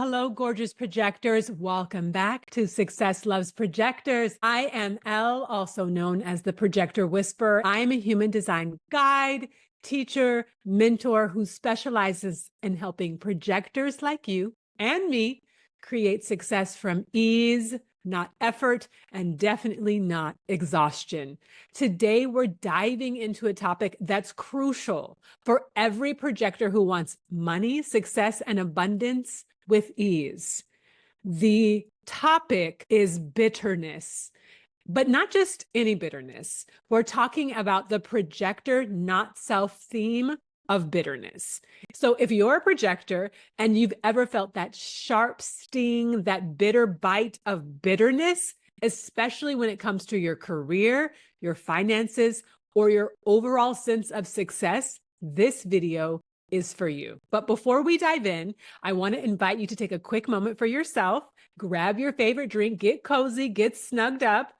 hello, gorgeous projectors. Welcome back to Success Loves Projectors. I am Elle, also known as the Projector Whisperer. I am a human design guide, teacher, mentor who specializes in helping projectors like you and me create success from ease, not effort, and definitely not exhaustion. Today, we're diving into a topic that's crucial for every projector who wants money, success, and abundance with ease. The topic is bitterness, but not just any bitterness. We're talking about the projector, not self theme of bitterness. So if you're a projector and you've ever felt that sharp sting, that bitter bite of bitterness, especially when it comes to your career, your finances, or your overall sense of success, this video is for you. But before we dive in, I want to invite you to take a quick moment for yourself, grab your favorite drink, get cozy, get snugged up,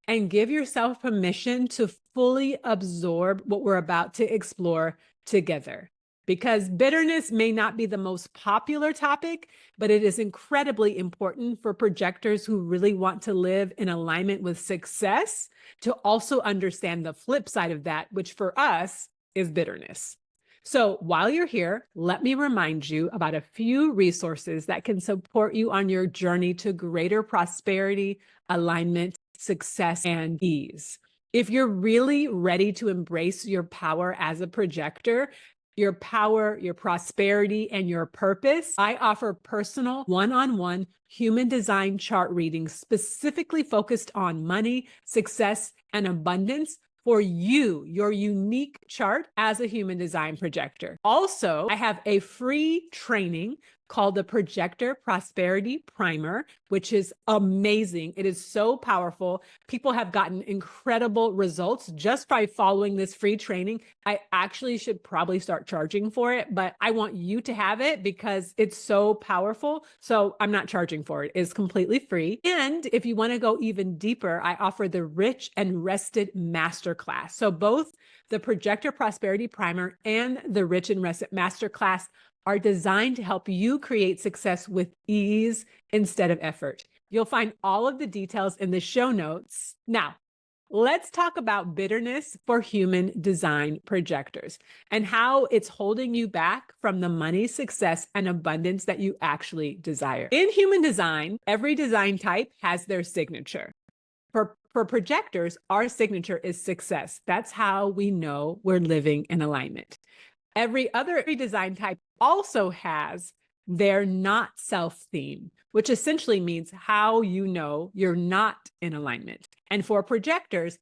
and give yourself permission to fully absorb what we're about to explore together. Because bitterness may not be the most popular topic, but it is incredibly important for projectors who really want to live in alignment with success to also understand the flip side of that, which for us is bitterness. So while you're here, let me remind you about a few resources that can support you on your journey to greater prosperity, alignment, success, and ease. If you're really ready to embrace your power as a projector, your power, your prosperity, and your purpose, I offer personal one-on-one human design chart readings specifically focused on money, success, and abundance for you, your unique chart as a human design projector. Also, I have a free training called the Projector Prosperity Primer, which is amazing. It is so powerful. People have gotten incredible results just by following this free training. I actually should probably start charging for it, but I want you to have it because it's so powerful. So I'm not charging for it. It's completely free. And if you want to go even deeper, I offer the Rich and Rested Masterclass. So both the Projector Prosperity Primer and the Rich and Rested Masterclass are designed to help you create success with ease instead of effort. You'll find all of the details in the show notes. Now, let's talk about bitterness for human design projectors and how it's holding you back from the money, success, and abundance that you actually desire. In human design, every design type has their signature. For projectors, our signature is success. That's how we know we're living in alignment. Every other design type also has their not self theme, which essentially means how you know you're not in alignment. And for projectors,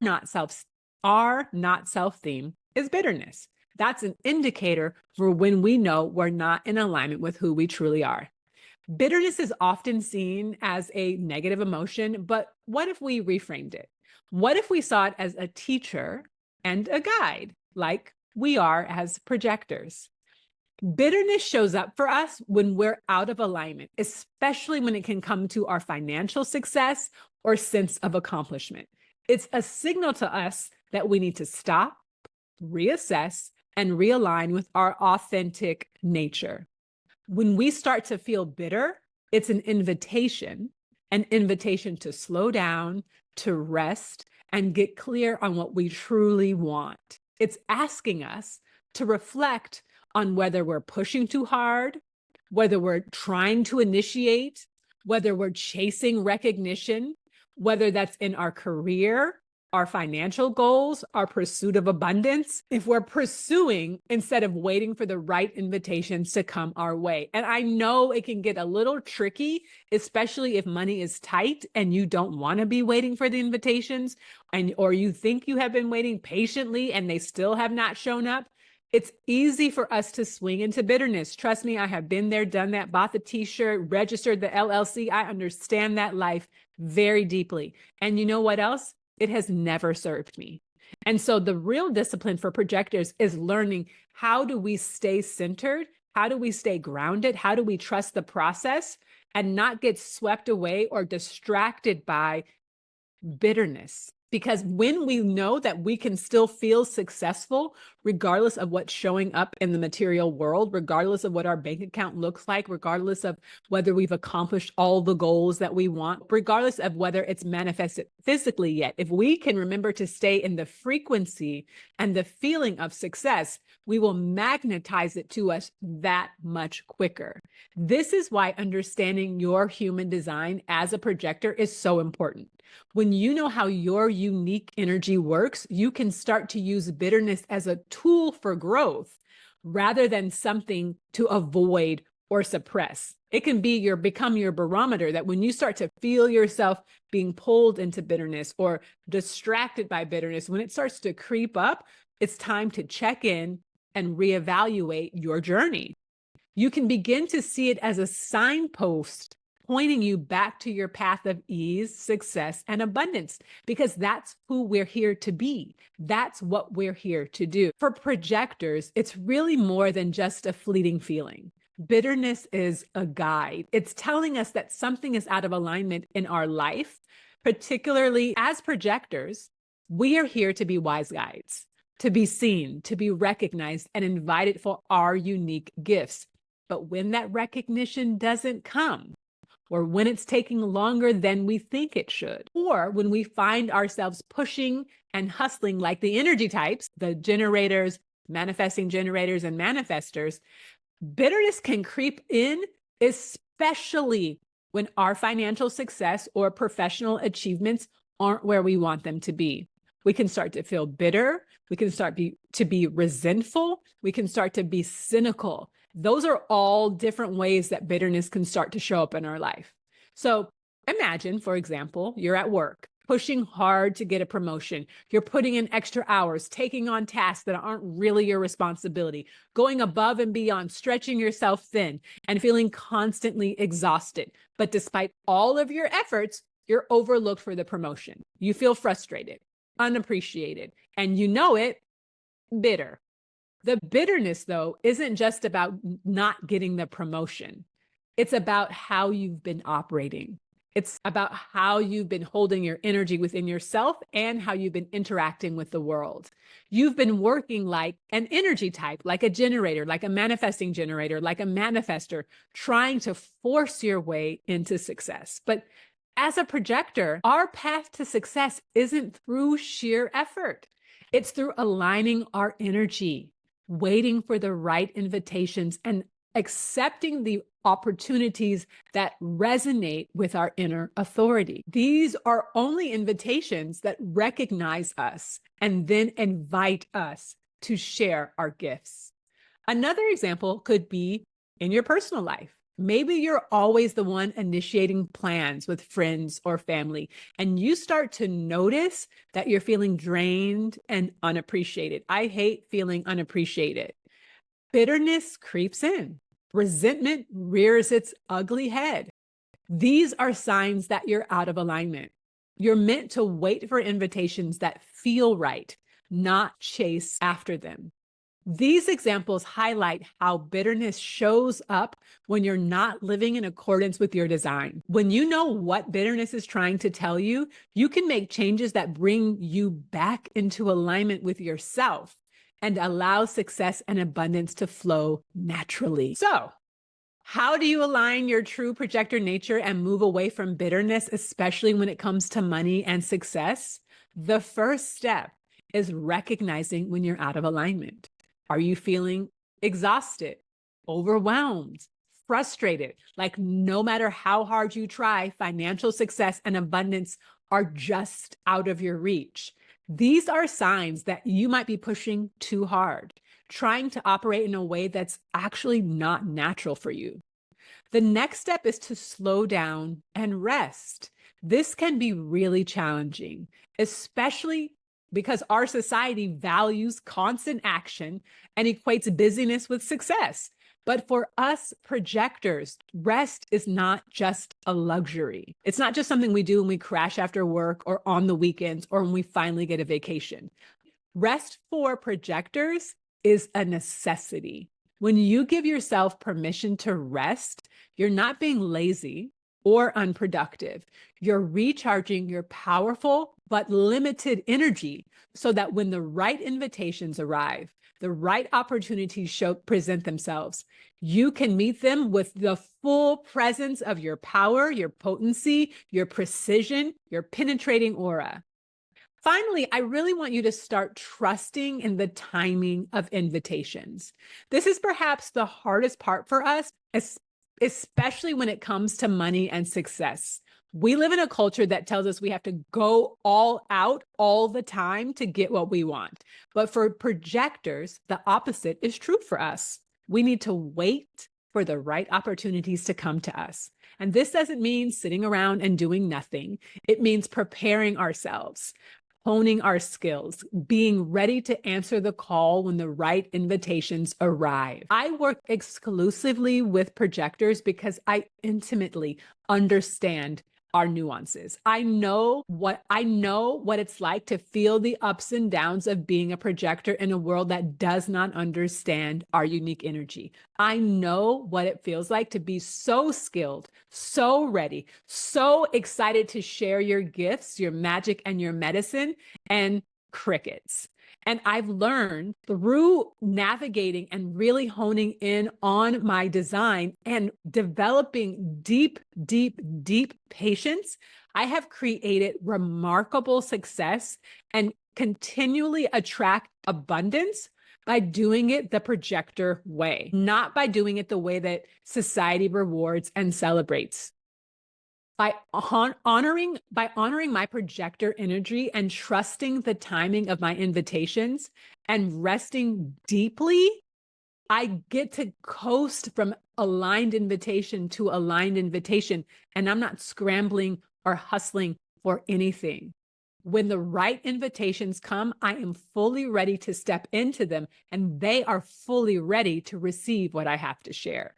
our not self theme is bitterness. That's an indicator for when we know we're not in alignment with who we truly are. Bitterness is often seen as a negative emotion, but what if we reframed it? What if we saw it as a teacher and a guide, like we are as projectors? Bitterness shows up for us when we're out of alignment, especially when it can come to our financial success or sense of accomplishment. It's a signal to us that we need to stop, reassess, and realign with our authentic nature. When we start to feel bitter, it's an invitation to slow down, to rest, and get clear on what we truly want. It's asking us to reflect on whether we're pushing too hard, whether we're trying to initiate, whether we're chasing recognition, whether that's in our career, our financial goals, our pursuit of abundance, if we're pursuing instead of waiting for the right invitations to come our way. And I know it can get a little tricky, especially if money is tight and you don't want to be waiting for the invitations, or you think you have been waiting patiently and they still have not shown up. It's easy for us to swing into bitterness. Trust me, I have been there, done that, bought the t-shirt, registered the LLC. I understand that life very deeply. And you know what else? It has never served me. And so the real discipline for projectors is learning, how do we stay centered? How do we stay grounded? How do we trust the process and not get swept away or distracted by bitterness? Because when we know that we can still feel successful, regardless of what's showing up in the material world, regardless of what our bank account looks like, regardless of whether we've accomplished all the goals that we want, regardless of whether it's manifested physically yet, if we can remember to stay in the frequency and the feeling of success, we will magnetize it to us that much quicker. This is why understanding your human design as a projector is so important. When you know how your unique energy works, you can start to use bitterness as a tool for growth rather than something to avoid or suppress. It can be become your barometer that when you start to feel yourself being pulled into bitterness or distracted by bitterness, when it starts to creep up, it's time to check in and reevaluate your journey. You can begin to see it as a signpost pointing you back to your path of ease, success, and abundance, because that's who we're here to be. That's what we're here to do. For projectors, it's really more than just a fleeting feeling. Bitterness is a guide. It's telling us that something is out of alignment in our life, particularly as projectors. We are here to be wise guides, to be seen, to be recognized, and invited for our unique gifts. But when that recognition doesn't come, or when it's taking longer than we think it should, or when we find ourselves pushing and hustling like the energy types, the generators, manifesting generators, and manifestors, bitterness can creep in, especially when our financial success or professional achievements aren't where we want them to be. We can start to feel bitter. We can start to be resentful. We can start to be cynical. Those are all different ways that bitterness can start to show up in our life. So imagine, for example, you're at work, pushing hard to get a promotion. You're putting in extra hours, taking on tasks that aren't really your responsibility, going above and beyond, stretching yourself thin, and feeling constantly exhausted. But despite all of your efforts, you're overlooked for the promotion. You feel frustrated, unappreciated, and you know it, bitter. The bitterness, though, isn't just about not getting the promotion. It's about how you've been operating. It's about how you've been holding your energy within yourself and how you've been interacting with the world. You've been working like an energy type, like a generator, like a manifesting generator, like a manifester, trying to force your way into success. But as a projector, our path to success isn't through sheer effort. It's through aligning our energy, waiting for the right invitations, and accepting the opportunities that resonate with our inner authority. These are only invitations that recognize us and then invite us to share our gifts. Another example could be in your personal life. Maybe you're always the one initiating plans with friends or family, and you start to notice that you're feeling drained and unappreciated. I hate feeling unappreciated. Bitterness creeps in. Resentment rears its ugly head. These are signs that you're out of alignment. You're meant to wait for invitations that feel right, not chase after them. These examples highlight how bitterness shows up when you're not living in accordance with your design. When you know what bitterness is trying to tell you, you can make changes that bring you back into alignment with yourself and allow success and abundance to flow naturally. So, how do you align your true projector nature and move away from bitterness, especially when it comes to money and success? The first step is recognizing when you're out of alignment. Are you feeling exhausted, overwhelmed, frustrated? Like no matter how hard you try, financial success and abundance are just out of your reach. These are signs that you might be pushing too hard, trying to operate in a way that's actually not natural for you. The next step is to slow down and rest. This can be really challenging, especially because our society values constant action and equates busyness with success. But for us projectors, rest is not just a luxury. It's not just something we do when we crash after work or on the weekends or when we finally get a vacation. Rest for projectors is a necessity. When you give yourself permission to rest, you're not being lazy or unproductive. You're recharging your powerful but limited energy, so that when the right invitations arrive, the right opportunities present themselves, you can meet them with the full presence of your power, your potency, your precision, your penetrating aura. Finally, I really want you to start trusting in the timing of invitations. This is perhaps the hardest part for us, especially when it comes to money and success. We live in a culture that tells us we have to go all out all the time to get what we want. But for projectors, the opposite is true for us. We need to wait for the right opportunities to come to us. And this doesn't mean sitting around and doing nothing. It means preparing ourselves, honing our skills, being ready to answer the call when the right invitations arrive. I work exclusively with projectors because I intimately understand our nuances. I know what it's like to feel the ups and downs of being a projector in a world that does not understand our unique energy. I know what it feels like to be so skilled, so ready, so excited to share your gifts, your magic, and your medicine, and crickets. And I've learned through navigating and really honing in on my design and developing deep, deep, deep patience, I have created remarkable success and continually attract abundance by doing it the projector way, not by doing it the way that society rewards and celebrates. By honoring my projector energy and trusting the timing of my invitations and resting deeply, I get to coast from aligned invitation to aligned invitation, and I'm not scrambling or hustling for anything. When the right invitations come, I am fully ready to step into them, and they are fully ready to receive what I have to share.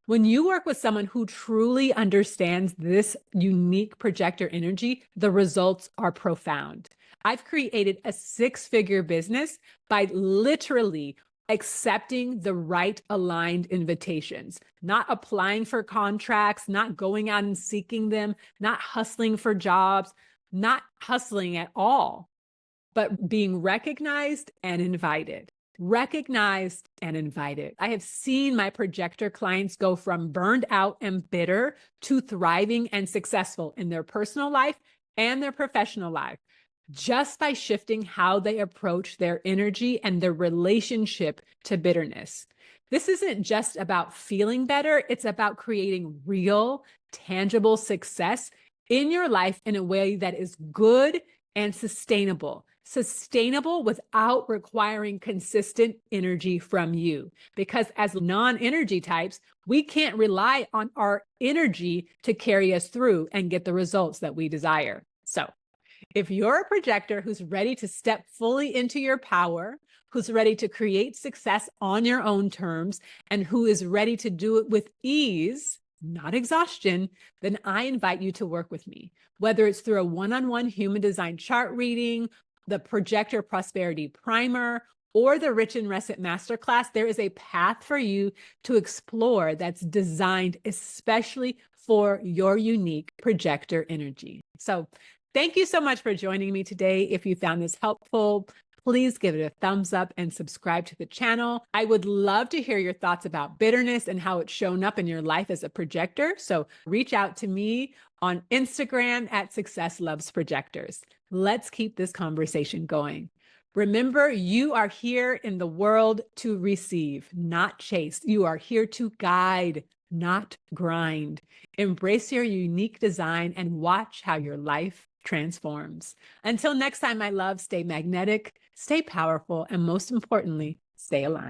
When you work with someone who truly understands this unique projector energy, the results are profound. I've created a six-figure business by literally accepting the right aligned invitations, not applying for contracts, not going out and seeking them, not hustling for jobs, not hustling at all, but being recognized and invited. Recognized and invited. I have seen my projector clients go from burned out and bitter to thriving and successful in their personal life and their professional life, just by shifting how they approach their energy and their relationship to bitterness. This isn't just about feeling better, it's about creating real, tangible success in your life in a way that is good and sustainable. Sustainable without requiring consistent energy from you. Because as non-energy types, we can't rely on our energy to carry us through and get the results that we desire. So if you're a projector who's ready to step fully into your power, who's ready to create success on your own terms, and who is ready to do it with ease, not exhaustion, then I invite you to work with me. Whether it's through a one-on-one human design chart reading, the Projector Prosperity Primer, or the Rich and Rested Masterclass, there is a path for you to explore that's designed especially for your unique projector energy. So thank you so much for joining me today. If you found this helpful, please give it a thumbs up and subscribe to the channel. I would love to hear your thoughts about bitterness and how it's shown up in your life as a projector. So reach out to me on Instagram at Success Loves Projectors. Let's keep this conversation going. Remember, you are here in the world to receive, not chase. You are here to guide, not grind. Embrace your unique design and watch how your life transforms. Until next time, my love, stay magnetic, stay powerful, and most importantly, stay aligned.